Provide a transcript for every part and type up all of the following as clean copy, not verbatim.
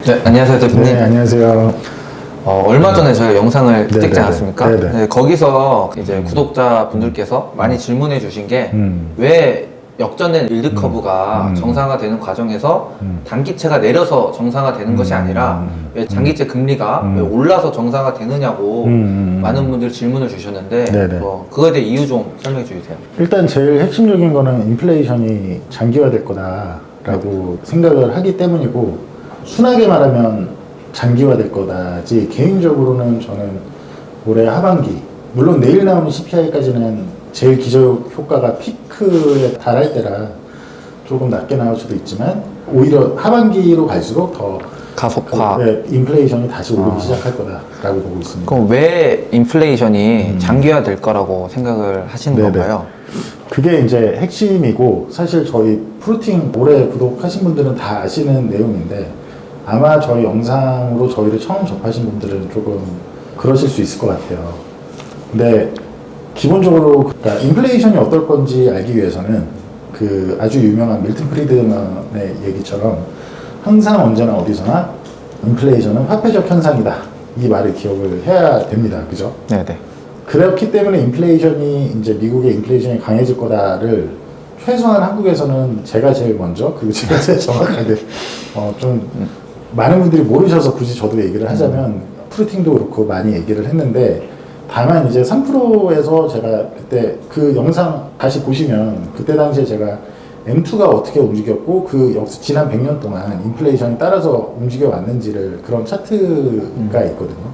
네, 안녕하세요, 대표님. 네, 안녕하세요. 얼마 전에 저희가 영상을 네네. 찍지 않았습니까? 네네. 네, 거기서 이제 구독자분들께서 많이 질문해 주신 게 왜 역전된 일드 커브가 정상화되는 과정에서 단기채가 내려서 정상화되는 것이 아니라 왜 장기채 금리가 왜 올라서 정상화되느냐고 많은 분들이 질문을 주셨는데 네네. 그거에 대해 이유 좀 설명해 주세요. 일단 제일 핵심적인 거는 인플레이션이 장기화될 거다라고 생각을 하기 때문이고, 순하게 말하면 장기화될 거다지, 개인적으로는 저는 올해 하반기, 물론 내일 나오는 CPI까지는 제일 기저효 효과가 피크에 달할 때라 조금 낮게 나올 수도 있지만, 오히려 하반기로 갈수록 더 가속화. 인플레이션이 다시 오르기 시작할 거다라고 보고 있습니다. 그럼 왜 인플레이션이 장기화될 거라고 생각을 하시는 네네. 건가요? 그게 이제 핵심이고, 사실 저희 프루팅 올해 구독하신 분들은 다 아시는 내용인데, 아마 저희 영상으로 저희를 처음 접하신 분들은 조금 그러실 수 있을 것 같아요. 근데 기본적으로 그러니까 인플레이션이 어떨 건지 알기 위해서는 그 아주 유명한 밀턴 프리드먼의 얘기처럼 항상 언제나 어디서나 인플레이션은 화폐적 현상이다, 이 말을 기억을 해야 됩니다. 그죠? 네네. 그렇기 때문에 인플레이션이 이제 미국의 인플레이션이 강해질 거다를 최소한 한국에서는 제가 제일 먼저, 그리고 제가 제일 정확하게 좀 많은 분들이 모르셔서 굳이 저도 얘기를 하자면 프루팅도 그렇고 많이 얘기를 했는데, 다만 이제 3%에서 제가 그때 그 영상 다시 보시면 그때 당시에 제가 M2가 어떻게 움직였고 그 지난 100년 동안 인플레이션이 따라서 움직여 왔는지를, 그런 차트가 있거든요.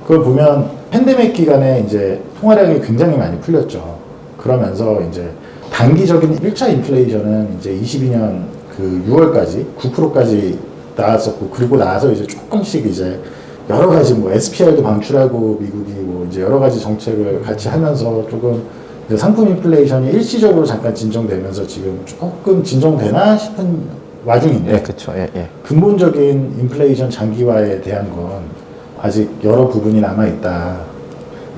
그걸 보면 팬데믹 기간에 이제 통화량이 굉장히 많이 풀렸죠. 그러면서 이제 단기적인 1차 인플레이션은 이제 22년 그 6월까지 9%까지 나왔었고, 그리고 나서 이제 조금씩 이제 여러 가지 뭐 SPR도 방출하고 미국이 뭐 이제 여러 가지 정책을 같이 하면서 조금 이제 상품 인플레이션이 일시적으로 잠깐 진정되면서 지금 조금 진정되나 싶은 와중인데, 예, 그쵸. 예, 예. 근본적인 인플레이션 장기화에 대한 건 아직 여러 부분이 남아 있다.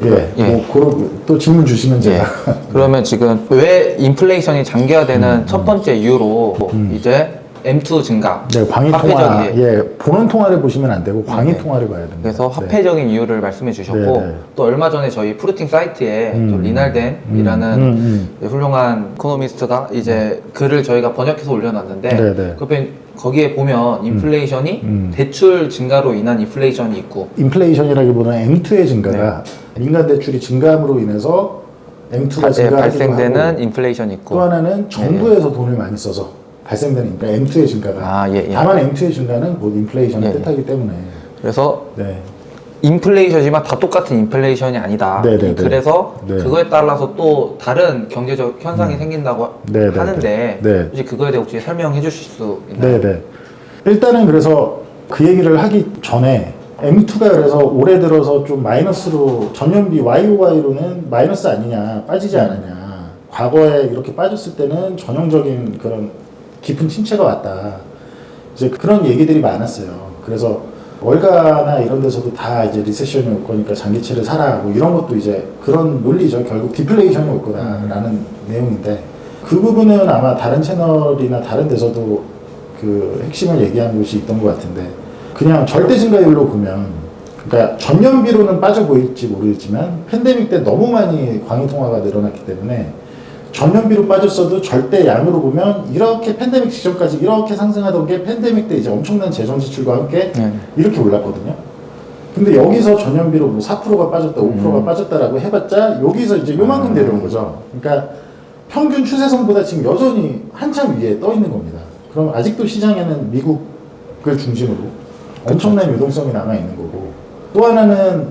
예, 예. 뭐 그런 또 질문 주시면 제가. 그러면 지금 왜 인플레이션이 장기화되는 첫 번째 이유로 이제 M2 증가, 네, 광의 통화, 화폐적인, 예, 보는 통화를 보시면 안 되고 광의 네. 통화를 봐야 됩니다. 그래서 네. 화폐적인 이유를 말씀해 주셨고, 네, 네. 또 얼마 전에 저희 프루팅 사이트에 또 리날덴이라는 훌륭한 이코노미스트가 이제 글을 저희가 번역해서 올려놨는데, 네, 네. 거기에 보면 인플레이션이 대출 증가로 인한 인플레이션이 있고, 인플레이션이라기보다는 M2의 증가가 민간 대출이 증감으로 인해서 M2가 증가하기도 발생되는 하고, 인플레이션이 있고, 또 하나는 정부에서 돈을 많이 써서 발생되는, 그러니까 M2의 증가가. 예, 예. 다만 M2의 증가는 곧 인플레이션을 예, 예. 뜻하기 때문에. 그래서 네. 인플레이션이지만 다 똑같은 인플레이션이 아니다. 네네네. 그래서 네. 그거에 따라서 또 다른 경제적 현상이 생긴다고 네네네. 하는데, 네. 혹시 그거에 대해 혹시 설명해 주실 수 있나요? 네네. 일단은 그래서 그 얘기를 하기 전에 M2가 그래서 올해 들어서 좀 마이너스로, 전년비 YOY로는 마이너스 아니냐, 빠지지 않았냐, 과거에 이렇게 빠졌을 때는 전형적인 그런 깊은 침체가 왔다, 이제 그런 얘기들이 많았어요. 그래서 월가나 이런 데서도 다 이제 리세션이 올 거니까 장기채를 사라, 뭐 이런 것도 이제 그런 논리죠. 결국 디플레이션이 올 거다라는 내용인데, 그 부분은 아마 다른 채널이나 다른 데서도 그 핵심을 얘기한 곳이 있던 것 같은데, 그냥 절대 증가율로 보면, 그러니까 전년비로는 빠져 보일지 모르겠지만 팬데믹 때 너무 많이 광의 통화가 늘어났기 때문에 전년비로 빠졌어도 절대 양으로 보면 이렇게 팬데믹 직전까지 이렇게 상승하던 게 팬데믹 때 이제 엄청난 재정 지출과 함께 이렇게 올랐거든요. 근데 여기서 전년비로 뭐 4%가 빠졌다, 5%가 빠졌다라고 해봤자 여기서 이제 요만큼 내려온 거죠. 그러니까 평균 추세선보다 지금 여전히 한참 위에 떠 있는 겁니다. 그럼 아직도 시장에는 미국을 중심으로 엄청난 유동성이 남아 있는 거고, 또 하나는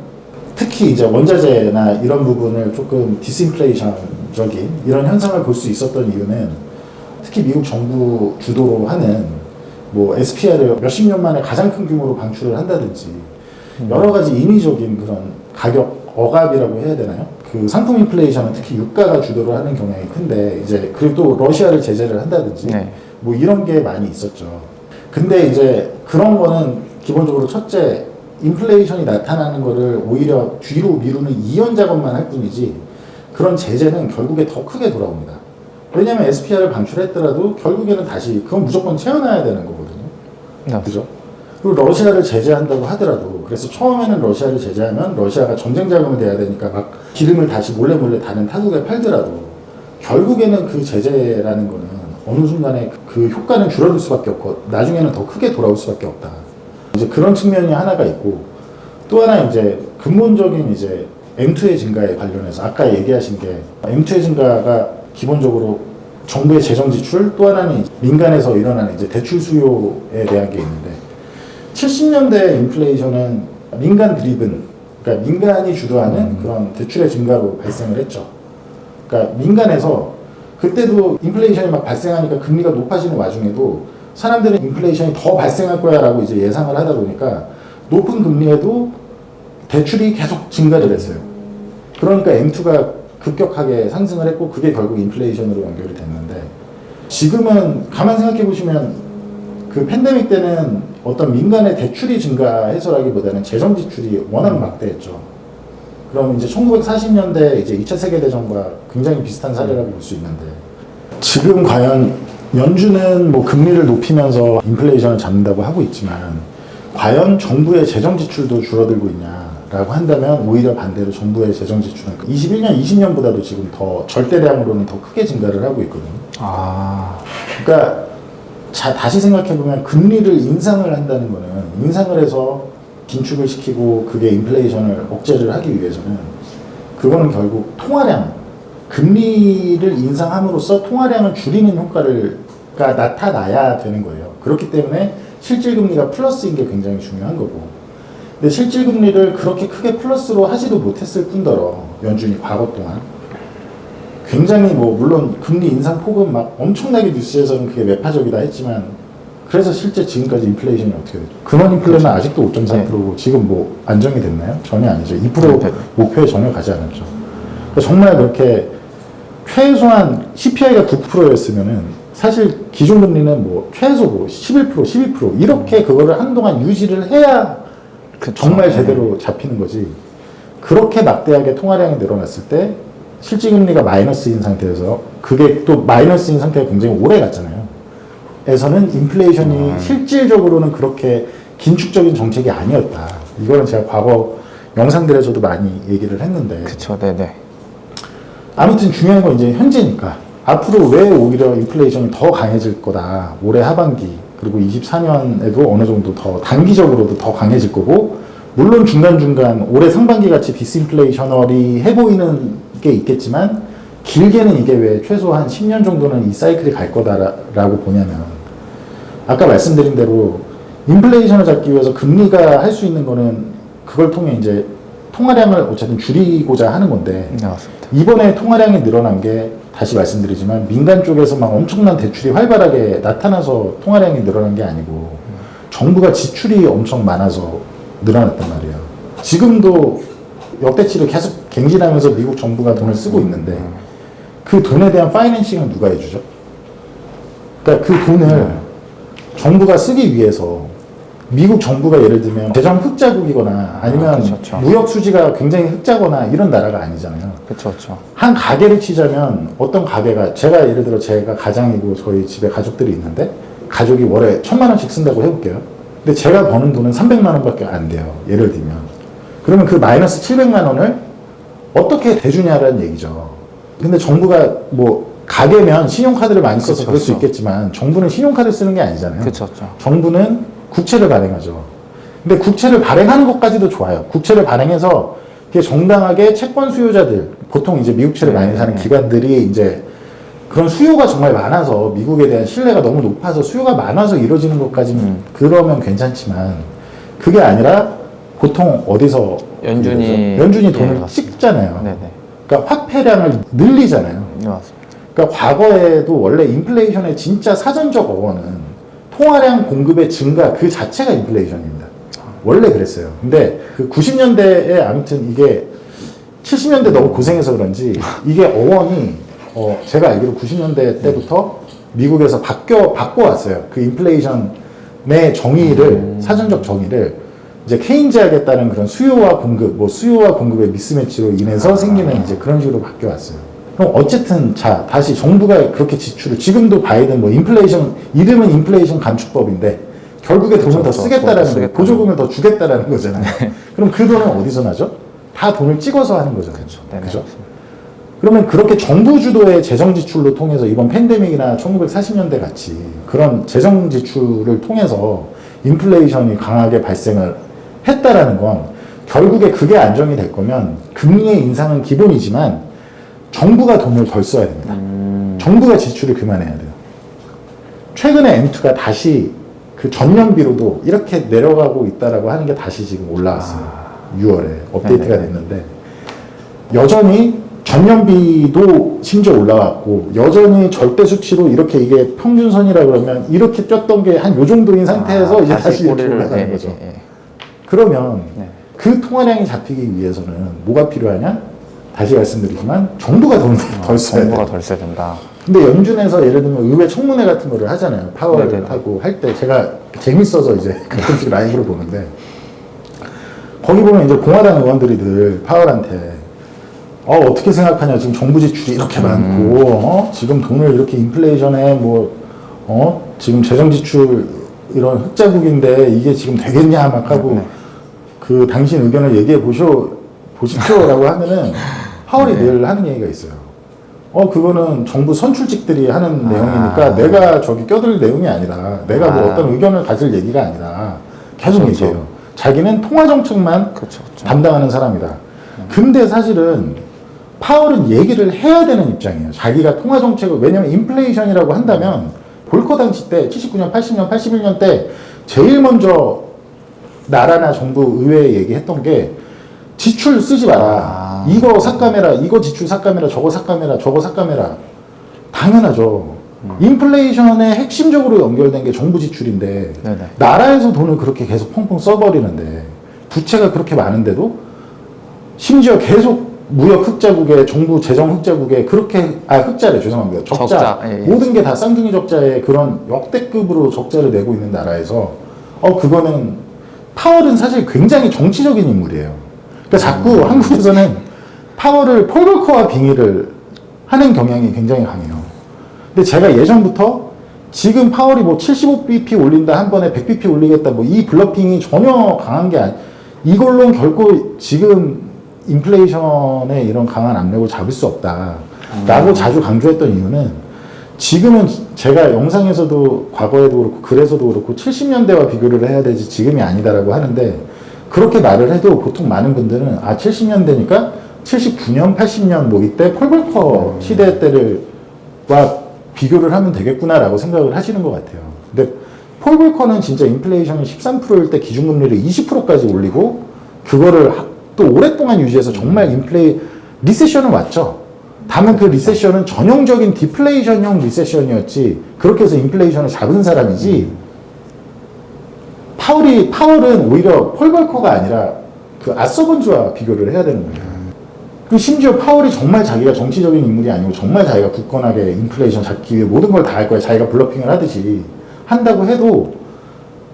특히 이제 원자재나 이런 부분을 조금 디스인플레이션적인 이런 현상을 볼 수 있었던 이유는, 특히 미국 정부 주도로 하는 뭐 SPR을 몇십 년 만에 가장 큰 규모로 방출을 한다든지 여러 가지 인위적인 그런 가격 억압이라고 해야 되나요? 그 상품 인플레이션은 특히 유가가 주도를 하는 경향이 큰데, 이제 그리고 또 러시아를 제재를 한다든지 뭐 이런 게 많이 있었죠. 근데 이제 그런 거는 기본적으로 첫째, 인플레이션이 나타나는 거를 오히려 뒤로 미루는 이연 작업만 할 뿐이지, 그런 제재는 결국에 더 크게 돌아옵니다. 왜냐하면 SPR을 방출했더라도 결국에는 다시 그건 무조건 채워놔야 되는 거거든요. 그죠? 그리고 러시아를 제재한다고 하더라도 그래서 처음에는 러시아를 제재하면 러시아가 전쟁 자금이 돼야 되니까 막 기름을 다시 몰래 다른 타국에 팔더라도 결국에는 그 제재라는 거는 어느 순간에 그 효과는 줄어들 수밖에 없고 나중에는 더 크게 돌아올 수밖에 없다. 이제 그런 측면이 하나가 있고 또 하나 이제 근본적인 이제 M2의 증가에 관련해서 아까 얘기하신 게 M2의 증가가 기본적으로 정부의 재정 지출 또 하나는 민간에서 일어나는 이제 대출 수요에 대한 게 있는데 70년대 인플레이션은 민간 드리븐 그러니까 민간이 주도하는 그런 대출의 증가로 발생을 했죠. 그러니까 민간에서 그때도 인플레이션이 막 발생하니까 금리가 높아지는 와중에도 사람들은 인플레이션이 더 발생할 거야 라고 이제 예상을 하다 보니까 높은 금리에도 대출이 계속 증가를 했어요. 그러니까 M2가 급격하게 상승을 했고 그게 결국 인플레이션으로 연결이 됐는데 지금은 가만 생각해 보시면 그 팬데믹 때는 어떤 민간의 대출이 증가해서라기보다는 재정 지출이 워낙 막대했죠. 그럼 이제 1940년대 이제 2차 세계대전과 굉장히 비슷한 사례라고 볼 수 있는데 지금 과연 연준은 뭐 금리를 높이면서 인플레이션을 잡는다고 하고 있지만 과연 정부의 재정 지출도 줄어들고 있냐라고 한다면 오히려 반대로 정부의 재정 지출은 21년, 20년보다도 지금 더 절대량으로는 더 크게 증가를 하고 있거든요. 그러니까 다시 생각해보면 금리를 인상을 한다는 거는 인상을 해서 긴축을 시키고 그게 인플레이션을 억제를 하기 위해서는 그거는 결국 통화량 금리를 인상함으로써 통화량을 줄이는 효과가 나타나야 되는 거예요. 그렇기 때문에 실질금리가 플러스인 게 굉장히 중요한 거고 근데 실질금리를 그렇게 크게 플러스로 하지도 못했을 뿐더러 연준이 과거 동안 굉장히 뭐 물론 금리 인상 폭은 막 엄청나게 뉴스에서는 그게 매파적이다 했지만 그래서 실제 지금까지 인플레이션이 어떻게 되죠? 근원 인플레는 아직도 5.3%고 지금 뭐 안정이 됐나요? 전혀 아니죠. 2% 목표에 전혀 가지 않았죠. 그러니까 정말 그렇게 최소한 CPI가 9%였으면은 사실 기준금리는 뭐 최소 뭐 11%, 12% 이렇게 그거를 한동안 유지를 해야 정말 제대로 잡히는 거지. 그렇게 막대하게 통화량이 늘어났을 때 실질금리가 마이너스인 상태에서 그게 또 마이너스인 상태가 굉장히 오래 갔잖아요. 에서는 인플레이션이 실질적으로는 그렇게 긴축적인 정책이 아니었다. 이거는 제가 과거 영상들에서도 많이 얘기를 했는데. 그쵸, 네네. 아무튼 중요한 건 이제 현재니까. 앞으로 왜 오히려 인플레이션이 더 강해질 거다. 올해 하반기, 그리고 24년에도 어느 정도 더 단기적으로도 더 강해질 거고, 물론 중간중간 올해 상반기 같이 디스인플레이셔널이 해 보이는 게 있겠지만, 길게는 이게 왜 최소 한 10년 정도는 이 사이클이 갈 거다라고 보냐면, 아까 말씀드린 대로 인플레이션을 잡기 위해서 금리가 할 수 있는 거는 그걸 통해 이제 통화량을 어쨌든 줄이고자 하는 건데, 네, 맞습니다. 이번에 통화량이 늘어난 게 다시 말씀드리지만 민간 쪽에서 막 엄청난 대출이 활발하게 나타나서 통화량이 늘어난 게 아니고 정부가 지출이 엄청 많아서 늘어났단 말이에요. 지금도 역대치를 계속 갱신하면서 미국 정부가 돈을 쓰고 있는데 그 돈에 대한 파이낸싱은 누가 해주죠? 그러니까 그 돈을 정부가 쓰기 위해서 미국 정부가 예를 들면 재정 흑자국이거나 아니면 그쵸. 무역 수지가 굉장히 흑자거나 이런 나라가 아니잖아요. 그렇죠. 한 가게를 치자면 어떤 가게가 제가 예를 들어 제가 가장이고 저희 집에 가족들이 있는데 가족이 월에 1,000만 원씩 쓴다고 해볼게요. 근데 제가 버는 돈은 300만 원밖에 안 돼요. 예를 들면 그러면 그 마이너스 700만 원을 어떻게 대주냐라는 얘기죠. 근데 정부가 뭐 가게면 신용카드를 많이 써서 그럴 수 있겠지만 정부는 신용카드 쓰는 게 아니잖아요. 그렇죠. 정부는 국채를 발행하죠. 근데 국채를 발행하는 것까지도 좋아요. 국채를 발행해서 그게 정당하게 채권 수요자들, 보통 이제 미국채를 많이 사는 기관들이 이제 그런 수요가 정말 많아서 미국에 대한 신뢰가 너무 높아서 수요가 많아서 이루어지는 것까지는 그러면 괜찮지만 그게 아니라 보통 어디서 연준이 돈을 찍잖아요. 네네. 그러니까 화폐량을 늘리잖아요. 네, 맞습니다. 그러니까 과거에도 원래 인플레이션의 진짜 사전적 어원은 통화량 공급의 증가 그 자체가 인플레이션입니다. 원래 그랬어요. 근데 그 90년대에 아무튼 이게 70년대 너무 고생해서 그런지 이게 어원이 제가 알기로 90년대 때부터 미국에서 바꿔왔어요. 그 인플레이션의 정의를 사전적 정의를 이제 케인즈하겠다는 그런 수요와 공급의 미스매치로 인해서 생기는 이제 그런 식으로 바뀌어왔어요. 그럼 어쨌든 다시 정부가 그렇게 지출을 지금도 바이든 인플레이션 이름은 인플레이션 감축법인데 결국에 돈을 더 그렇죠. 쓰겠다라는 돈을 거예요. 보조금을 더 주겠다라는 거잖아요. 그럼 그 돈은 어디서 나죠? 다 돈을 찍어서 하는 거잖아요. 그렇죠? 그러면 그렇게 정부 주도의 재정 지출로 통해서 이번 팬데믹이나 1940년대 같이 그런 재정 지출을 통해서 인플레이션이 강하게 발생을 했다라는 건 결국에 그게 안정이 될 거면 금리의 인상은 기본이지만 정부가 돈을 덜 써야 됩니다. 정부가 지출을 그만해야 돼요. 최근에 M2가 다시 그 전년비로도 이렇게 내려가고 있다라고 하는 게 다시 지금 올라왔어요. 6월에 업데이트가 됐는데 여전히 전년비도 심지어 올라왔고 여전히 절대 수치로 이렇게 이게 평균선이라 그러면 이렇게 뛰었던 게 한 요 정도인 상태에서 이제 다시 이렇게 올라가는 거죠. 그러면 그 통화량이 잡히기 위해서는 뭐가 필요하냐? 다시 말씀드리지만 정부가 돈을 덜 써야 돼요. 정부가 덜 써야 된다. 근데 연준에서 예를 들면 의회 청문회 같은 거를 하잖아요. 파월하고 할 때 제가 재밌어서 이제 가끔씩 라이브로 보는데 거기 보면 이제 공화당 의원들이 늘 파월한테 어떻게 생각하냐 지금 정부 지출이 이렇게 많고 지금 돈을 이렇게 인플레이션에 지금 재정 지출 이런 흑자국인데 이게 지금 되겠냐 막 하고 그 당신 의견을 얘기해 보십시오라고 하면은 파월이 늘 하는 얘기가 있어요. 그거는 정부 선출직들이 하는 내용이니까 내가 저기 껴들 내용이 아니라 내가 뭐 어떤 의견을 가질 얘기가 아니라 계속 얘기해요. 자기는 통화정책만 담당하는 사람이다. 근데 사실은 파월은 얘기를 해야 되는 입장이에요. 자기가 통화정책을, 왜냐면 인플레이션이라고 한다면 볼커 당시 때 79년, 80년, 81년 때 제일 먼저 나라나 정부 의회에 얘기했던 게 지출 쓰지 마라. 이거 삭감해라. 이거 지출 삭감해라. 저거 삭감해라. 저거 삭감해라. 당연하죠. 인플레이션에 핵심적으로 연결된 게 정부 지출인데 나라에서 돈을 그렇게 계속 펑펑 써버리는데 부채가 그렇게 많은데도 심지어 계속 무역 흑자국에 정부 재정 흑자국에 그렇게 흑자래 죄송합니다. 적자. 모든 게 다 쌍둥이 적자에 그런 역대급으로 적자를 내고 있는 나라에서 그거는 파월은 사실 굉장히 정치적인 인물이에요. 그러니까 자꾸 한국에서는 파월을 폴 볼커와 빙의를 하는 경향이 굉장히 강해요. 근데 제가 예전부터 지금 파월이 뭐 75bp 올린다 한 번에 100bp 올리겠다 뭐 이 블러핑이 전혀 강한 게 이걸로는 결코 지금 인플레이션의 이런 강한 압력을 잡을 수 없다라고 자주 강조했던 이유는 지금은 제가 영상에서도 과거에도 그렇고 글에서도 그렇고 70년대와 비교를 해야 되지 지금이 아니다라고 하는데 그렇게 말을 해도 보통 많은 분들은 70년대니까 79년, 80년 뭐 이때 폴 볼커 시대 때와 비교를 하면 되겠구나라고 생각을 하시는 것 같아요. 근데 폴 볼커는 진짜 인플레이션이 13%일 때 기준금리를 20%까지 올리고 그거를 또 오랫동안 유지해서 정말 리세션은 왔죠. 다만 그 리세션은 전형적인 디플레이션형 리세션이었지 그렇게 해서 인플레이션을 잡은 사람이지 파월은 오히려 폴 볼커가 아니라 그 아서번즈와 비교를 해야 되는 거예요. 그 심지어 파월이 정말 자기가 정치적인 인물이 아니고 정말 자기가 굳건하게 인플레이션 잡기 위해 모든 걸 다 할 거야. 자기가 블러핑을 하듯이 한다고 해도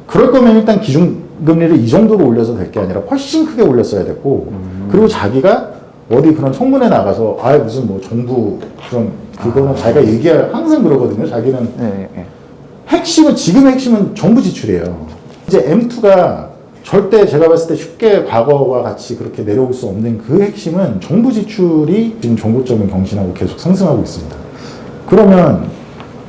그럴 거면 일단 기준금리를 이 정도로 올려서 될 게 아니라 훨씬 크게 올렸어야 됐고 그리고 자기가 어디 그런 청문회 나가서 무슨 뭐 정부 그런 그거는 자기가 얘기할 항상 그러거든요. 자기는 지금의 핵심은 정부 지출이에요. 이제 M2가 절대 제가 봤을 때 쉽게 과거와 같이 그렇게 내려올 수 없는 그 핵심은 정부 지출이 지금 전고점을 경신하고 계속 상승하고 있습니다. 그러면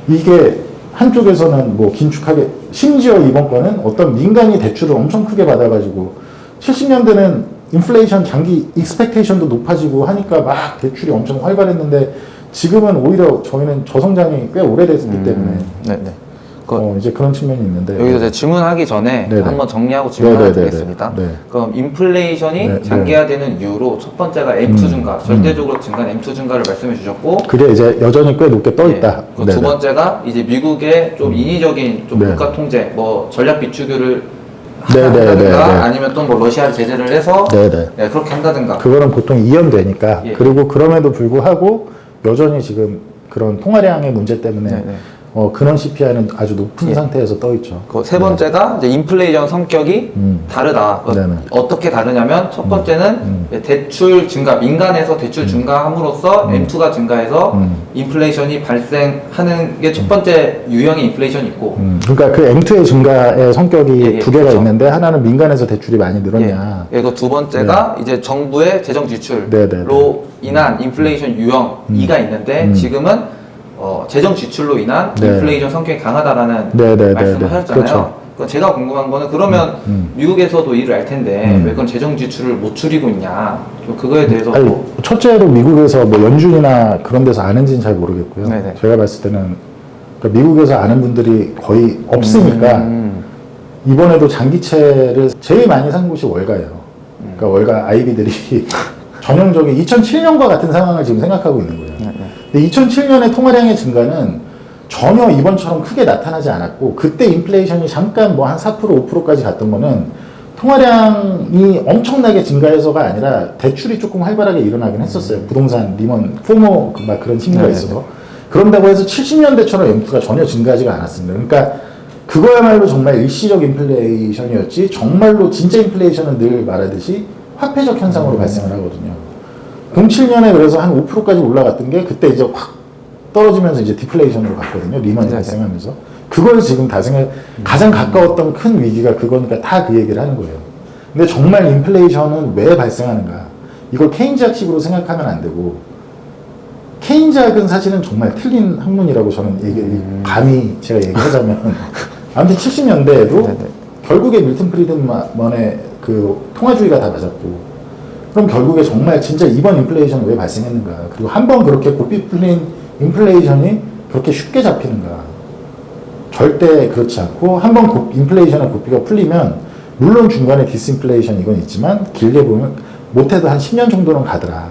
이게 한쪽에서는 뭐 긴축하게 심지어 이번 거는 어떤 민간이 대출을 엄청 크게 받아가지고 70년대는 인플레이션 장기 익스펙테이션도 높아지고 하니까 막 대출이 엄청 활발했는데 지금은 오히려 저희는 저성장이 꽤 오래됐기 때문에 이제 그런 측면이 있는데 여기서 제가 질문하기 전에 한번 정리하고 질문 하나 드리겠습니다. 그럼 인플레이션이 장기화되는 이유로 첫 번째가 M2 증가, 절대적으로 증가한 M2 증가를 말씀해 주셨고 그게 이제 여전히 꽤 높게 떠 있다. 두 번째가 이제 미국의 좀 인위적인 좀 물가 통제, 뭐 전략 비축유를 한다든가 아니면 또 뭐 러시아 제재를 해서 그렇게 한다든가 그거는 보통 이연되니까 그리고 그럼에도 불구하고 여전히 지금 그런 통화량의 문제 때문에 근원 CPI는 아주 높은 예. 상태에서 떠 있죠. 그 세 번째가 이제 인플레이션 성격이 다르다. 네네. 어떻게 다르냐면 첫 번째는 대출 증가, 민간에서 대출 증가함으로써 M2가 증가해서 인플레이션이 발생하는 게 첫 번째 유형의 인플레이션이 있고 그러니까 그 M2의 증가의 성격이 예, 예, 두 개가 그렇죠. 있는데 하나는 민간에서 대출이 많이 늘었냐. 예. 그리고 두 번째가 이제 정부의 재정 지출로 네네네. 인한 인플레이션 유형 2가 있는데 지금은 재정 지출로 인한 네. 인플레이션 성격이 강하다라는 네네네네. 말씀을 하셨잖아요. 그렇죠. 그럼 제가 궁금한 거는 그러면 미국에서도 일을 알 텐데 왜 그건 재정 지출을 못 줄이고 있냐? 좀 그거에 대해서 아니, 첫째로 미국에서 뭐 연준이나 그런 데서 아는지는 잘 모르겠고요. 네네. 제가 봤을 때는 그러니까 미국에서 아는 분들이 거의 없으니까 이번에도 장기채를 제일 많이 산 곳이 월가예요. 그러니까 월가 아이비들이 전형적인 2007년과 같은 상황을 지금 생각하고 있는 거예요. 근데 2007년의 통화량의 증가는 전혀 이번처럼 크게 나타나지 않았고 그때 인플레이션이 잠깐 뭐 한 4% 5%까지 갔던 거는 통화량이 엄청나게 증가해서가 아니라 대출이 조금 활발하게 일어나긴 했었어요. 부동산, 리먼, 포모 막 그런 심리가 있어서. 그런다고 해서 70년대처럼 M2가 전혀 증가하지가 않았습니다. 그러니까 그거야말로 정말 일시적 인플레이션이었지 정말로 진짜 인플레이션은 늘 말하듯이 화폐적 현상으로 발생을 하거든요. 07년에 그래서 한 5%까지 올라갔던 게 그때 이제 확 떨어지면서 이제 디플레이션으로 갔거든요. 리먼이 발생하면서. 그걸 지금 다 가장 가까웠던 큰 위기가 그거니까 다 그 얘기를 하는 거예요. 근데 정말 인플레이션은 왜 발생하는가? 이걸 케인즈학식으로 생각하면 안 되고 케인즈학은 사실은 정말 틀린 학문이라고 저는 감히 제가 얘기하자면 아무튼 70년대에도 결국에 밀턴 프리드먼의 그 통화주의가 다 맞았고 그럼 결국에 정말 진짜 이번 인플레이션은 왜 발생했는가? 그리고 한 번 그렇게 고삐 풀린 인플레이션이 그렇게 쉽게 잡히는가? 절대 그렇지 않고 한 번 인플레이션의 고삐가 풀리면 물론 중간에 디스인플레이션 이건 있지만 길게 보면 못해도 한 10년 정도는 가더라.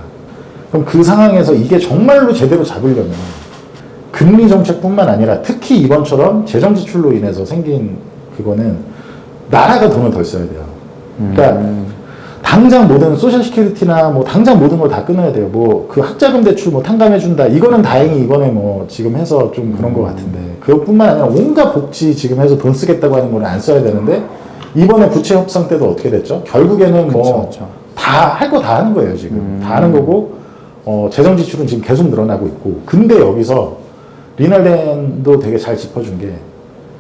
그럼 그 상황에서 이게 정말로 제대로 잡으려면 금리 정책뿐만 아니라 특히 이번처럼 재정 지출로 인해서 생긴 그거는 나라가 돈을 덜 써야 돼요. 그러니까 당장 모든 소셜 시큐리티나 뭐 당장 모든 걸 다 끊어야 돼요. 뭐 그 학자금 대출 뭐 탕감해준다. 이거는 다행히 이번에 뭐 지금 해서 좀 그런 것 같은데 그것뿐만 아니라 온갖 복지 지금 해서 돈 쓰겠다고 하는 거는 안 써야 되는데 이번에 부채 협상 때도 어떻게 됐죠? 결국에는 뭐 다 할 거 다 하는 거예요 지금. 다 하는 거고 재정 지출은 지금 계속 늘어나고 있고 근데 여기서 리널덴도 되게 잘 짚어준 게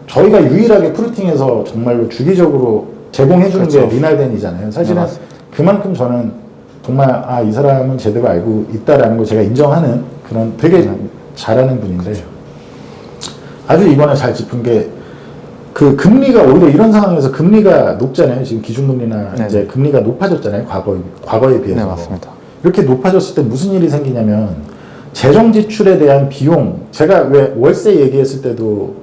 저희가 유일하게 프루팅에서 정말로 주기적으로 제공해주는 게 리날덴이잖아요. 사실은 그만큼 저는 정말 이 사람은 제대로 알고 있다라는 걸 제가 인정하는 그런 되게 잘하는 분인데 아주 이번에 잘 짚은 게 그 금리가 오히려 이런 상황에서 금리가 높잖아요. 지금 기준금리나 이제 금리가 높아졌잖아요. 과거에 비해서. 네, 맞습니다. 이렇게 높아졌을 때 무슨 일이 생기냐면 재정 지출에 대한 비용 제가 왜 월세 얘기했을 때도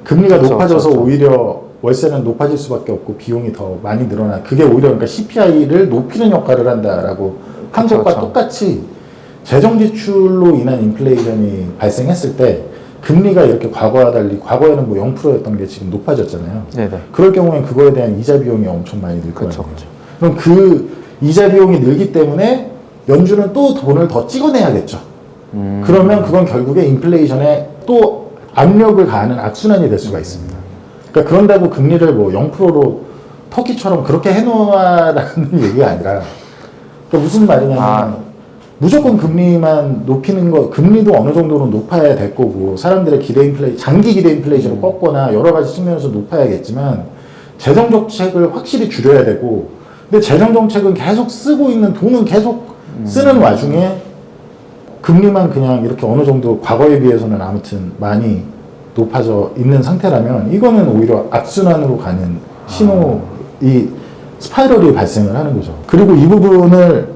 금리가 높아져서 오히려 월세는 높아질 수밖에 없고 비용이 더 많이 늘어나. 그게 오히려 그러니까 CPI를 높이는 역할을 한다라고 한 것과 똑같이 재정 지출로 인한 인플레이션이 발생했을 때 금리가 이렇게 과거와 달리 과거에는 뭐 0%였던 게 지금 높아졌잖아요. 네네. 그럴 경우엔 그거에 대한 이자 비용이 엄청 많이 늘 거예요. 그렇죠. 그럼 그 이자 비용이 늘기 때문에 연준은 또 돈을 더 찍어내야겠죠. 그러면 그건 결국에 인플레이션에 또 압력을 가하는 악순환이 될 수가 있습니다. 그러니까 그런다고 금리를 뭐 0%로 터키처럼 그렇게 해놓아라는 얘기가 아니라 그러니까 무슨 말이냐면 무조건 금리만 높이는 거 금리도 어느 정도는 높아야 될 거고 사람들의 장기 기대 인플레이션을 꺾거나 여러 가지 측면에서 높아야겠지만 재정 정책을 확실히 줄여야 되고 근데 재정 정책은 계속 쓰고 있는 돈은 계속 쓰는 와중에 금리만 그냥 이렇게 어느 정도 과거에 비해서는 아무튼 많이 높아져 있는 상태라면 이거는 오히려 악순환으로 가는 이 스파이럴이 발생을 하는 거죠. 그리고 이 부분을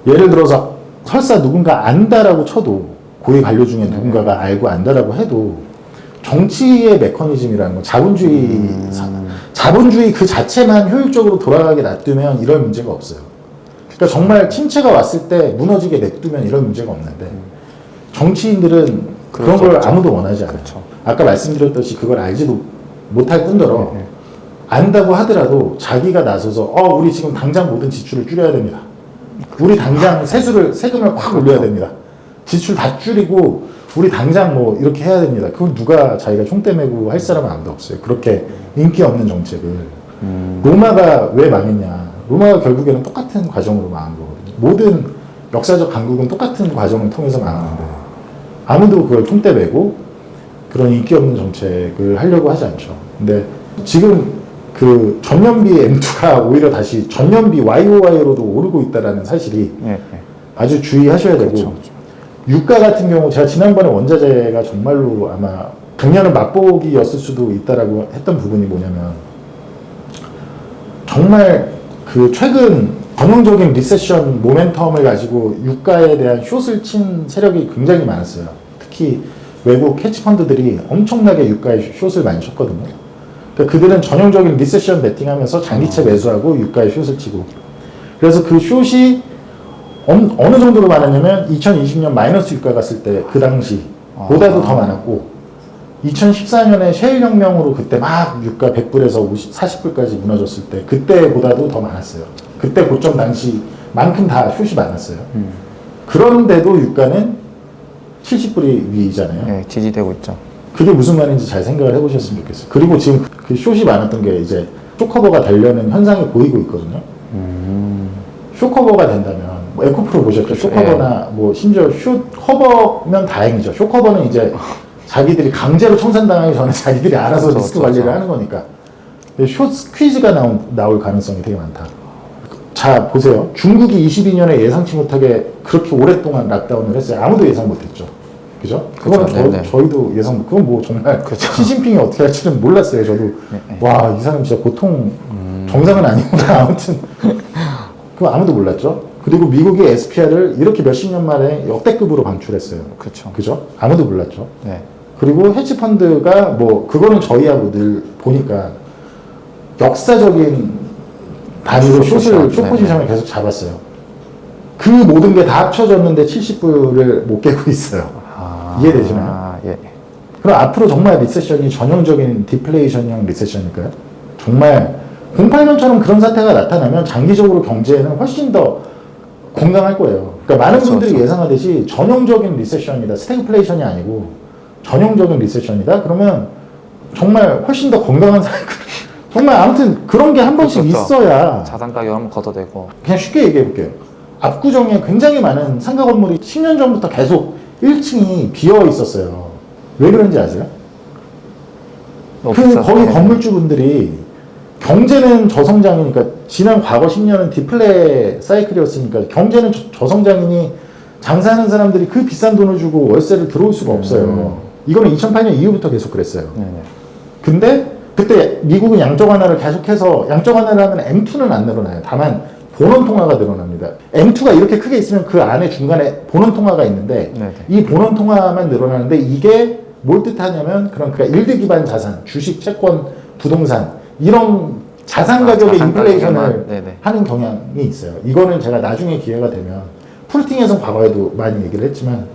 예를 들어서 설사 누군가 안다라고 쳐도 고위 관료 중에 누군가가 알고 안다라고 해도 정치의 메커니즘이라는 건 자본주의 그 자체만 효율적으로 돌아가게 놔두면 이런 문제가 없어요. 그러니까 정말 침체가 왔을 때 무너지게 냅두면 이런 문제가 없는데 정치인들은 그런 걸 아무도 원하지 않아요. 아까 말씀드렸듯이 그걸 알지도 못할 뿐더러 안다고 하더라도 자기가 나서서 우리 지금 당장 모든 지출을 줄여야 됩니다. 우리 당장 세금을 확 올려야 됩니다. 지출 다 줄이고 우리 당장 뭐 이렇게 해야 됩니다. 그건 누가 자기가 총대 메고 할 사람은 아무도 없어요. 그렇게 인기 없는 정책을. 로마가 왜 망했냐. 로마가 결국에는 똑같은 과정으로 망한 거거든요. 모든 역사적 강국은 똑같은 과정을 통해서 망하는데 아무도 그걸 총대 메고 그런 인기 없는 정책을 하려고 하지 않죠. 근데 지금 그 전년비 M2가 오히려 다시 전년비 YOY로도 오르고 있다는 사실이 아주 주의하셔야 되고 그렇죠. 유가 같은 경우 제가 지난번에 원자재가 정말로 아마 작년은 맛보기였을 수도 있다라고 했던 부분이 뭐냐면 정말 그 최근 전형적인 리세션 모멘텀을 가지고 유가에 대한 숏을 친 세력이 굉장히 많았어요. 특히 외국 헤지펀드들이 엄청나게 유가에 숏을 많이 쳤거든요. 그러니까 그들은 전형적인 리세션 베팅하면서 장기채 매수하고 유가에 숏을 치고 그래서 그 숏이 어느 정도로 많았냐면 2020년 마이너스 유가 갔을 때 그 당시 보다도 더 많았고 2014년에 셰일혁명으로 그때 막 유가 100불에서 40불까지 무너졌을 때 그때보다도 더 많았어요. 그때 고점 당시만큼 다 숏이 많았어요. 그런데도 유가는 70불이 위잖아요. 네, 지지되고 있죠. 그게 무슨 말인지 잘 생각을 해보셨으면 좋겠어요. 그리고 지금 그 숏이 많았던 게 이제 숏커버가 되려는 현상이 보이고 있거든요. 숏커버가 된다면 뭐 에코프로 보셨죠? 그렇죠. 숏커버나 뭐 심지어 숏커버면 다행이죠. 숏커버는 이제 자기들이 강제로 청산당하기 전에 자기들이 알아서 그렇죠, 리스크 그렇죠. 관리를 하는 거니까. 숏 스퀴즈가 나올 가능성이 되게 많다. 자, 보세요. 중국이 22년에 예상치 못하게 그렇게 오랫동안 락다운을 했어요. 아무도 예상 못했죠. 그죠? 그거는 그렇죠. 네네. 저희도 예상, 그건 뭐 정말 그렇죠. 시진핑이 어떻게 할지는 몰랐어요. 저도. 네. 와, 이 사람 진짜 보통 정상은 아니구나. 아무튼. 그거 아무도 몰랐죠. 그리고 미국이 SPR을 이렇게 몇십 년 만에 역대급으로 방출했어요. 그렇죠. 그죠? 아무도 몰랐죠. 네. 그리고 헤지펀드가 뭐 그거는 저희하고 늘 보니까 역사적인 단위로 숏 포지션을 계속 잡았어요. 그 모든 게 다 합쳐졌는데 70불을 못 깨고 있어요. 이해되시나요? 예. 그럼 앞으로 정말 리세션이 전형적인 디플레이션형 리세션일까요? 정말 08년처럼 그런 사태가 나타나면 장기적으로 경제에는 훨씬 더 건강할 거예요. 그러니까 많은 그렇죠, 분들이 그렇죠. 예상하듯이 전형적인 리세션이다. 스태그플레이션이 아니고 전형적인 리세션이다. 그러면 정말 훨씬 더 건강한 사이클. 정말 아무튼 그런 게 한 번씩 그렇죠. 있어야 자산 가격 한번 걷어대고. 그냥 쉽게 얘기해 볼게요. 압구정에 굉장히 많은 상가 건물이 10년 전부터 계속 1층이 비어 있었어요. 왜 그런지 아세요? 거기 건물주분들이 경제는 저성장이니까 지난 과거 10년은 디플레 사이클이었으니까 경제는 저성장이니 장사하는 사람들이 그 비싼 돈을 주고 월세를 들어올 수가 없어요. 이거는 2008년 이후부터 계속 그랬어요. 네네. 근데 그때 미국은 양적 완화를 계속해서 양적 완화를 하면 M2는 안 늘어나요. 다만 본원 통화가 늘어납니다. M2가 이렇게 크게 있으면 그 안에 중간에 본원 통화가 있는데 네네. 이 본원 통화만 늘어나는데 이게 뭘 뜻하냐면 그러니까 일드 기반 자산, 주식, 채권, 부동산 이런 자산 가격의 자산 인플레이션을 가격에만, 네네. 하는 경향이 있어요. 이거는 제가 나중에 기회가 되면 풀팅에서 과거에도 많이 얘기를 했지만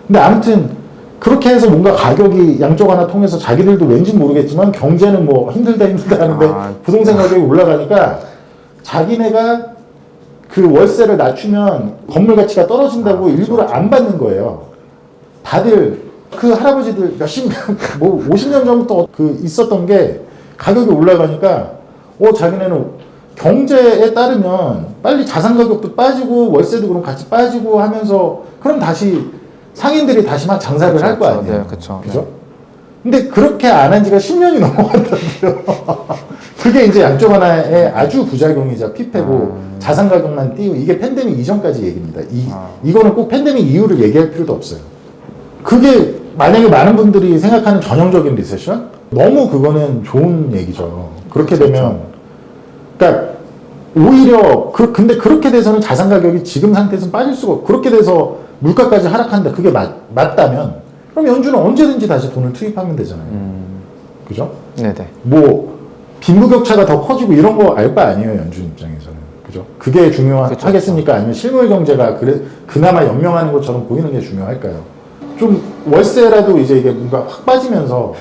근데 아무튼 그렇게 해서 뭔가 가격이 양쪽 하나 통해서 자기들도 왠지 모르겠지만 경제는 뭐 힘들다 하는데 부동산 가격이 올라가니까 자기네가 그 월세를 낮추면 건물 가치가 떨어진다고 일부러 안 받는 거예요. 다들 그 할아버지들 몇십 년, 뭐 50년 전부터 그 있었던 게 가격이 올라가니까 자기네는 경제에 따르면 빨리 자산 가격도 빠지고 월세도 그럼 같이 빠지고 하면서 그럼 다시 상인들이 다시 막 장사를 그쵸, 할 거 아니에요. 네, 그쵸. 그죠? 근데 그렇게 안 한 지가 10년이 넘어갔다고요. 그게 이제 양쪽 하나의 아주 부작용이자 피폐고 자산 가격만 띄고 이게 팬데믹 이전까지 얘기입니다. 이거는 꼭 팬데믹 이후를 얘기할 필요도 없어요. 그게 만약에 많은 분들이 생각하는 전형적인 리세션? 너무 그거는 좋은 얘기죠. 그렇게 되면 그러니까 오히려 근데 그렇게 돼서는 자산 가격이 지금 상태에서는 빠질 수가 없고 그렇게 돼서 물가까지 하락한다. 그게 맞다면 그럼 연준은 언제든지 다시 돈을 투입하면 되잖아요. 그죠? 네네. 뭐 빈부격차가 더 커지고 이런 거 알 바 아니에요. 연준 입장에서는. 그죠? 그게 중요하겠습니까? 아니면 실물 경제가 그나마 연명하는 것처럼 보이는 게 중요할까요? 좀 월세라도 이제 이게 뭔가 확 빠지면서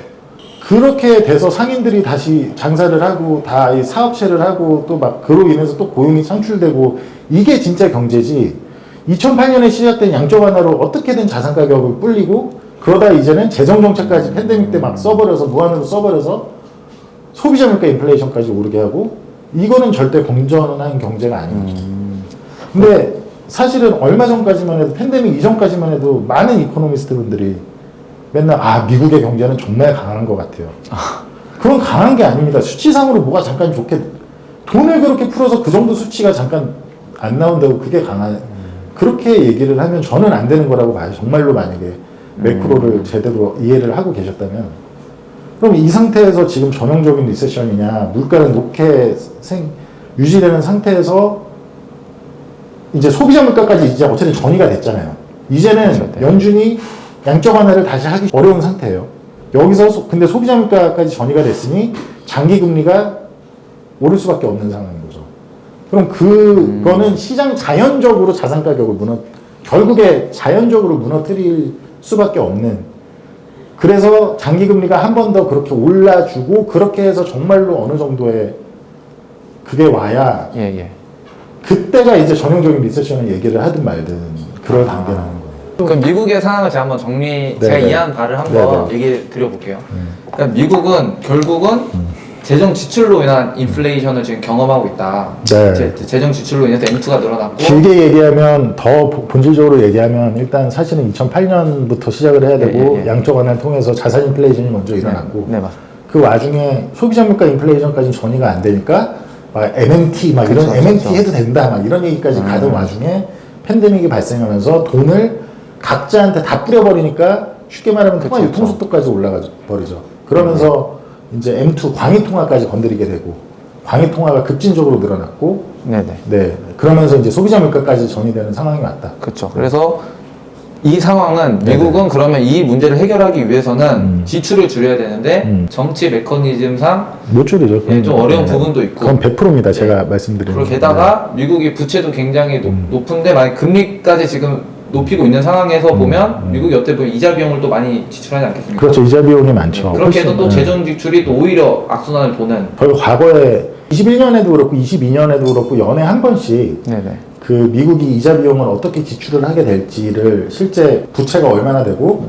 그렇게 돼서 상인들이 다시 장사를 하고 다 이 사업체를 하고 또 막 그로 인해서 또 고용이 창출되고 이게 진짜 경제지 2008년에 시작된 양적 완화로 어떻게든 자산 가격을 불리고 그러다 이제는 재정 정책까지 팬데믹 때 막 써버려서 무한으로 써버려서 소비자 물가 인플레이션까지 오르게 하고 이거는 절대 건전한 경제가 아니에요. 근데 사실은 얼마 전까지만 해도 팬데믹 이전까지만 해도 많은 이코노미스트 분들이 맨날 미국의 경제는 정말 강한 것 같아요. 그건 강한 게 아닙니다. 수치상으로 뭐가 잠깐 좋게 돈을 그렇게 풀어서 그 정도 수치가 잠깐 안 나온다고 그게 강한 그렇게 얘기를 하면 저는 안 되는 거라고 봐요. 정말로 만약에 매크로를 제대로 이해를 하고 계셨다면 그럼 이 상태에서 지금 전형적인 리세션이냐 물가는 높게 유지되는 상태에서 이제 소비자 물가까지 이제 어차피 전이가 됐잖아요. 이제는 그렇죠, 네. 연준이 양적 완화를 다시 하기 어려운 상태예요. 여기서 근데 소비자 물가까지 전이가 됐으니 장기 금리가 오를 수밖에 없는 상황인 거죠. 그럼 그거는 시장 자연적으로 자산 가격을 결국에 자연적으로 무너뜨릴 수밖에 없는. 그래서 장기 금리가 한 번 더 그렇게 올라주고 그렇게 해서 정말로 어느 정도의 그게 와야 그때가 이제 전형적인 리세션을 얘기를 하든 말든 그럴 단계라는 거예요. 그럼 미국의 상황을 제가 한번 제가 이해한 바를 한번 얘기해 드려볼게요. 그러니까 미국은 결국은 재정 지출로 인한 인플레이션을 지금 경험하고 있다. 네. 재정 지출로 인해서 M2가 늘어났고 길게 얘기하면 더 본질적으로 얘기하면 일단 사실은 2008년부터 시작을 해야 되고 양적 완화를 통해서 자산 인플레이션이 먼저 일어났고 네, 맞습니다. 그 와중에 소비자 물가 인플레이션까지 전이가 안 되니까 막 MMT 막 이런 그쵸, MMT 그쵸. 해도 된다 막 이런 얘기까지 가던 와중에 팬데믹이 발생하면서 돈을 각자한테 다 뿌려버리니까 쉽게 말하면 통화 유통 속도까지 올라가 버리죠. 그러면서 이제 M2 광의 통화까지 건드리게 되고 광의 통화가 급진적으로 늘어났고 네 그러면서 이제 소비자 물가까지 전이되는 상황이 왔다. 그렇죠. 그래서 이 상황은 미국은 그러면 이 문제를 해결하기 위해서는 지출을 줄여야 되는데 정치 메커니즘상 못 줄이죠. 좀 어려운 부분도 있고 그건 100%입니다. 제가 말씀드린. 그리고 게다가 미국이 부채도 굉장히 높은데 만약 금리까지 지금 높이고 있는 상황에서 보면 미국이 어떻게 보면 이자 비용을 또 많이 지출하지 않겠습니까? 그렇죠. 이자 비용이 많죠. 그렇게 해서 또 재정 지출이 또 오히려 악순환을 보는 저희 과거에 21년에도 그렇고 22년에도 그렇고 연에 한 번씩 그 미국이 이자 비용을 어떻게 지출을 하게 될지를 실제 부채가 얼마나 되고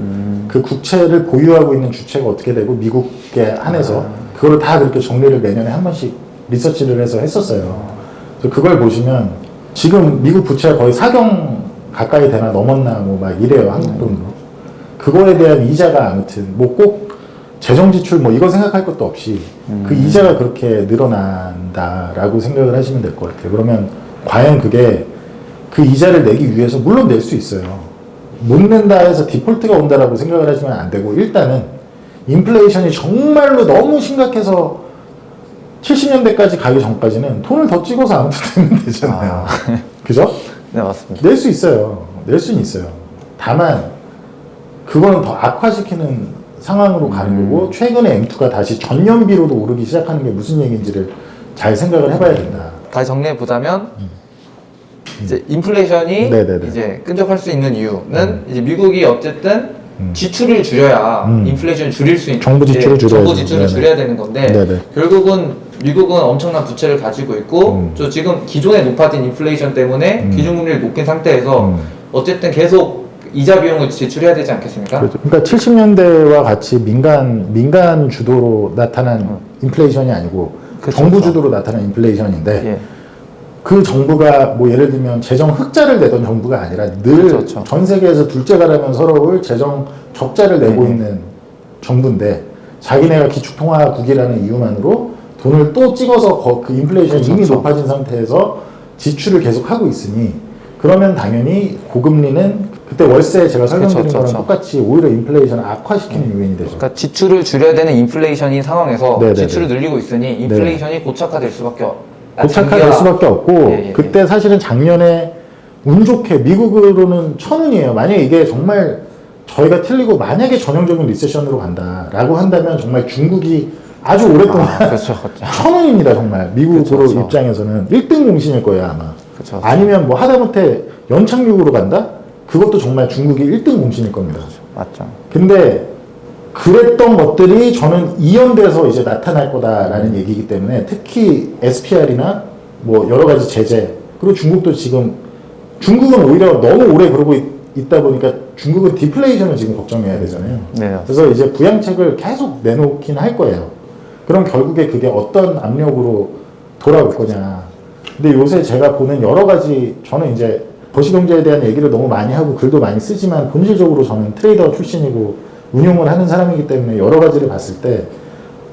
그 국채를 보유하고 있는 주체가 어떻게 되고 미국에 한해서 그걸 다 그렇게 정리를 내년에 한 번씩 리서치를 해서 했었어요. 그래서 그걸 보시면 지금 미국 부채가 거의 4경 가까이 되나 넘었나 뭐 막 이래요. 한국 돈으로. 그거에 대한 이자가 아무튼 뭐 꼭 재정 지출 뭐 이거 생각할 것도 없이 그 이자가 그렇게 늘어난다라고 생각을 하시면 될 것 같아요. 그러면 과연 그게 그 이자를 내기 위해서 물론 낼 수 있어요. 못 낸다 해서 디폴트가 온다라고 생각을 하시면 안 되고 일단은 인플레이션이 정말로 너무 심각해서 70년대까지 가기 전까지는 돈을 더 찍어서 아무튼 내면 되잖아요. 그죠? 네 맞습니다. 낼 수 있어요. 낼 수는 있어요. 다만 그거는 더 악화시키는 상황으로 가는 거고 최근에 M2가 다시 전년비로도 오르기 시작하는 게 무슨 얘기인지를 잘 생각을 해봐야 된다. 다시 정리해 보자면 이제 인플레이션이 이제 끈적할 수 있는 이유는 이제 미국이 어쨌든 지출을 줄여야 인플레이션을 줄일 수 있는 정부 지출을 정부 지출을 줄여야 되는 건데 결국은 미국은 엄청난 부채를 가지고 있고 저 지금 기존에 높아진 인플레이션 때문에 기준금리를 높인 상태에서 어쨌든 계속 이자 비용을 지출해야 되지 않겠습니까? 그렇죠. 그러니까 70년대와 같이 민간 주도로 나타난 인플레이션이 아니고 정부 주도로 나타난 인플레이션인데 그 정부가 뭐 예를 들면 재정 흑자를 내던 정부가 아니라 늘 전 세계에서 둘째가라면 서러울 재정 적자를 내고 있는 정부인데 자기네가 기축통화국이라는 이유만으로 돈을 또 찍어서 그 인플레이션이 이미 높아진 상태에서 지출을 계속 하고 있으니 그러면 당연히 고금리는 그때 월세 제가 설명드린 거랑 똑같이 오히려 인플레이션을 악화시키는 요인이 되죠. 그러니까 지출을 줄여야 되는 인플레이션인 상황에서 지출을 늘리고 있으니 인플레이션이 고착화될 수밖에 고착화될 수밖에 없고 그때 사실은 작년에 운 좋게 미국으로는 1,000원이에요. 만약에 이게 정말 저희가 틀리고 만약에 전형적인 리세션으로 간다라고 한다면 정말 중국이 아주 오랫동안 1,000원입니다. 정말 미국으로 입장에서는 1등 공신일 거예요 아마. 아니면 뭐 하다못해 연착륙으로 간다? 그것도 정말 중국이 1등 공신일 겁니다. 맞죠. 근데 그랬던 것들이 저는 이연돼서 이제 나타날 거다라는 얘기이기 때문에 특히 SPR이나 뭐 여러 가지 제재 그리고 중국도 지금 중국은 오히려 너무 오래 그러고 있다 보니까 중국은 디플레이션을 지금 걱정해야 되잖아요. 네. 그래서 이제 부양책을 계속 내놓긴 할 거예요. 그럼 결국에 그게 어떤 압력으로 돌아올 거냐. 근데 요새 제가 보는 여러 가지, 저는 이제 거시경제에 대한 얘기를 너무 많이 하고 글도 많이 쓰지만 본질적으로 저는 트레이더 출신이고 운용을 하는 사람이기 때문에 여러 가지를 봤을 때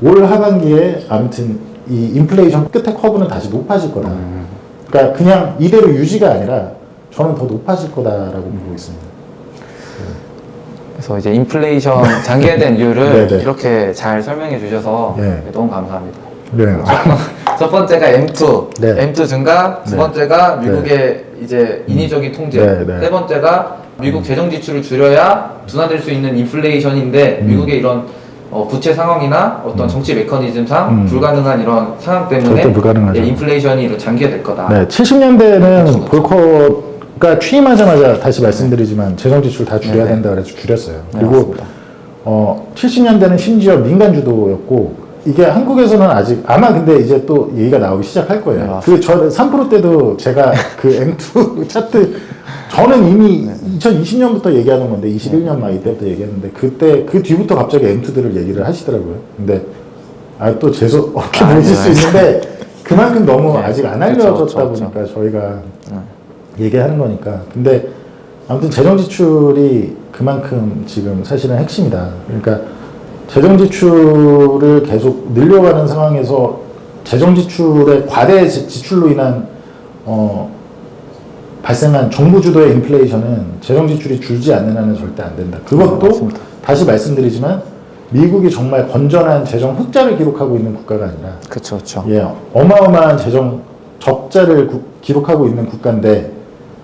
올 하반기에 아무튼 이 인플레이션 끝에 커브는 다시 높아질 거다. 그러니까 그냥 이대로 유지가 아니라 저는 더 높아질 거다라고 보고 있습니다. 그래서 이제 인플레이션 장기에 대한 이유를 네네. 이렇게 잘 설명해 주셔서 네. 너무 감사합니다. 네. 첫 번째가 M2, 네. M2 증가, 두 네. 번째가 미국의 이제 인위적인 통제, 네, 네. 세 번째가 미국 재정 지출을 줄여야 둔화될 수 있는 인플레이션인데 미국의 이런 부채 상황이나 어떤 정치 메커니즘상 불가능한 이런 상황 때문에 절대 불가능하죠. 인플레이션이 이런 장기화될 거다. 네, 70년대에는 그렇죠. 볼커가 취임하자마자 다시 말씀드리지만 재정 지출 다 줄여야 네. 된다 그래서 줄였어요. 네, 그리고 맞습니다. 70년대는 심지어 민간 주도였고 이게 한국에서는 아직 아마 근데 이제 또 얘기가 나오기 시작할 거예요. 네, 그 저 3% 때도 제가 그 M2 차트 저는 이미 2020년부터 얘기하는 건데 21년 막 이때부터 얘기했는데 그때 그 뒤부터 갑자기 M2들을 얘기를 하시더라고요. 근데 또 재수 없게 보실 수 있는데 그만큼 너무 네. 아직 안 그쵸, 알려졌다 그쵸, 보니까 저희가 얘기하는 거니까. 근데 아무튼 재정 지출이 그만큼 지금 사실은 핵심이다. 그러니까 재정 지출을 계속 늘려가는 상황에서 재정 지출의 과대 지출로 인한 발생한 정부 주도의 인플레이션은 재정 지출이 줄지 않는 한은 절대 안 된다. 그것도 맞습니다. 다시 말씀드리지만 미국이 정말 건전한 재정 흑자를 기록하고 있는 국가가 아니라 그렇죠, 그렇죠. 예, 어마어마한 재정 적자를 기록하고 있는 국가인데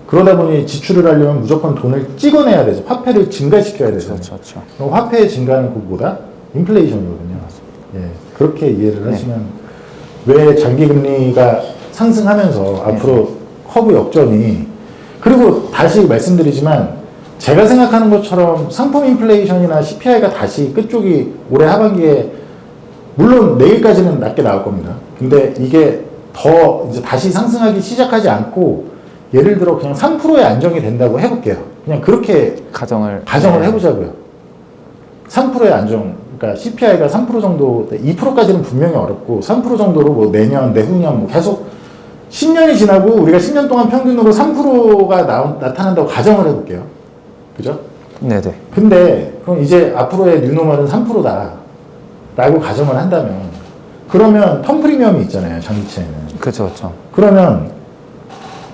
그러다 보니 지출을 하려면 무조건 돈을 찍어내야 되죠. 화폐를 증가시켜야 되잖아요. 그렇죠, 그렇죠. 그럼 화폐의 증가는 그거보다 인플레이션이거든요. 예, 그렇게 이해를 하시면 왜 장기 금리가 상승하면서 앞으로 커브 역전이 그리고 다시 말씀드리지만 제가 생각하는 것처럼 상품 인플레이션이나 CPI가 다시 끝쪽이 올해 하반기에 물론 내일까지는 낮게 나올 겁니다. 근데 이게 더 이제 다시 상승하기 시작하지 않고 예를 들어 그냥 3%에 안정이 된다고 해볼게요. 그냥 그렇게 가정을 가정을 해보자고요. 3%의 안정, 그러니까 CPI가 3% 정도, 2%까지는 분명히 어렵고 3% 정도로 뭐 내년, 내후년 뭐 계속 10년이 지나고 우리가 10년 동안 평균으로 3%가 나타난다고 가정을 해볼게요. 그죠? 네네. 근데 그럼 이제 앞으로의 뉴노멀은 3%다 라고 가정을 한다면 그러면 텀 프리미엄이 있잖아요. 장기채에는. 그렇죠, 그렇죠. 그러면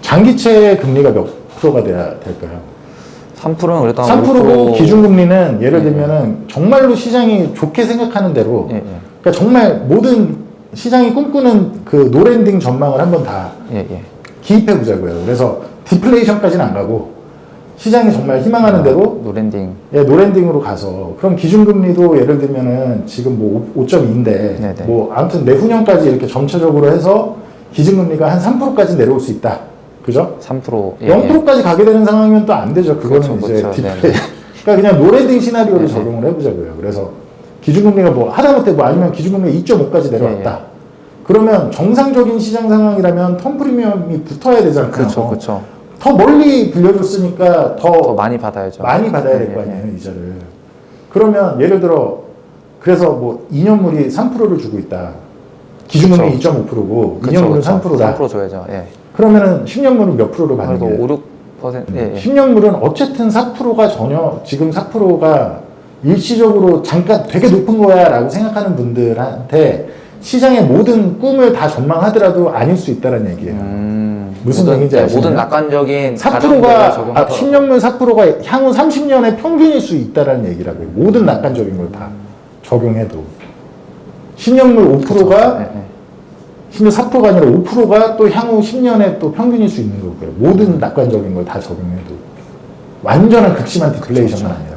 장기채 금리가 몇 프로가 돼야 될까요? 3%는 그래도 3%고 5%... 기준금리는 예를 들면은 정말로 시장이 좋게 생각하는 대로 예, 예. 그러니까 정말 모든 시장이 꿈꾸는 그 노랜딩 전망을 한번 다 예, 예. 기입해 보자고요. 그래서 디플레이션까지는 안 가고 시장이 정말 희망하는 대로 노랜딩. 예, 노랜딩으로 가서 그럼 기준금리도 예를 들면은 지금 뭐 5.2인데 네네. 뭐 아무튼 내후년까지 이렇게 점차적으로 해서 기준금리가 한 3%까지 내려올 수 있다. 그죠? 3%. 예, 0%까지 가게 되는 상황이면 또 안 되죠. 그거는 그렇죠, 이제 그렇죠. 디플레이. 네네. 그러니까 그냥 노랜딩 시나리오를 네네. 적용을 해보자고요. 그래서 기준금리가 뭐 하다못해 뭐 아니면 기준금리가 2.5까지 내려왔다. 그러면 정상적인 시장 상황이라면 텀 프리미엄이 붙어야 되잖아요. 그렇죠, 그렇죠. 더 멀리 빌려줬으니까 더 많이 받아야죠. 많이 받아야 될 예, 거 예, 아니에요, 이자를. 그러면 예를 들어 그래서 뭐 2년물이 3%를 주고 있다. 기준금리 그쵸. 2.5%고 그쵸, 2년물은 그쵸. 3%다. 3% 줘야죠. 예. 그러면은 10년물은 몇 프로를 받는 그래도 거예요? 5, 6%. 예, 예. 10년물은 어쨌든 4%가 전혀 지금 4%가 일시적으로 잠깐 되게 높은 거야 라고 생각하는 분들한테 시장의 모든 꿈을 다 전망하더라도 아닐 수 있다는 얘기예요. 무슨 모든, 얘기인지 네, 아시나요? 모든 낙관적인 4%가 10년물 4%가 향후 30년의 평균일 수 있다는 얘기라고요. 모든 낙관적인 걸 다 적용해도 10년물 5%가 예, 예. 심지어 4%가 아니라 5%가 또 향후 10년에 또 평균일 수 있는 거고요. 모든 낙관적인 걸 다 적용해도 완전한 극심한 디플레이션은 아니라.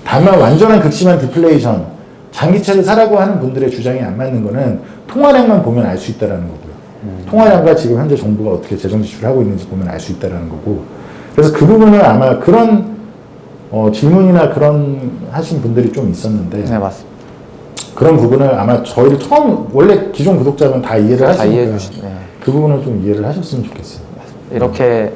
다만 완전한 극심한 디플레이션, 장기채를 사라고 하는 분들의 주장이 안 맞는 거는 통화량만 보면 알 수 있다는 거고요. 통화량과 지금 현재 정부가 어떻게 재정 지출을 하고 있는지 보면 알 수 있다는 거고. 그래서 그 부분은 아마 그런 질문이나 그런 하신 분들이 좀 있었는데 네, 맞습니다. 그런 부분을 아마 저희를 처음 원래 기존 구독자면 다 이해를 다 하시니까 이해해 주신. 네. 그 부분을 좀 이해를 하셨으면 좋겠어요. 이렇게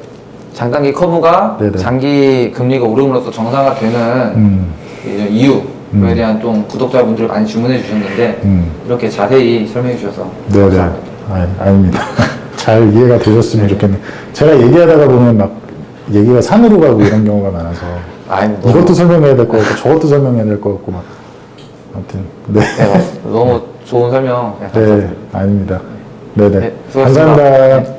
장단기 커브가 네네. 장기 금리가 오름으로써 정상화되는 이제 이유에 대한 좀 구독자분들이 많이 질문해 주셨는데 이렇게 자세히 설명해 주셔서 네네. 감사합니다. 아닙니다. 잘 이해가 되셨으면 좋겠네요. 제가 얘기하다가 보면 막 얘기가 산으로 가고 이런 경우가 많아서 아닙니다. 이것도 설명해야 될 것 같고 저것도 설명해야 될 것 같고 막 아무튼 네. 네, 맞습니다. 너무 좋은 설명 네, 아닙니다. 네네. 네, 수고하셨습니다. 감사합니다.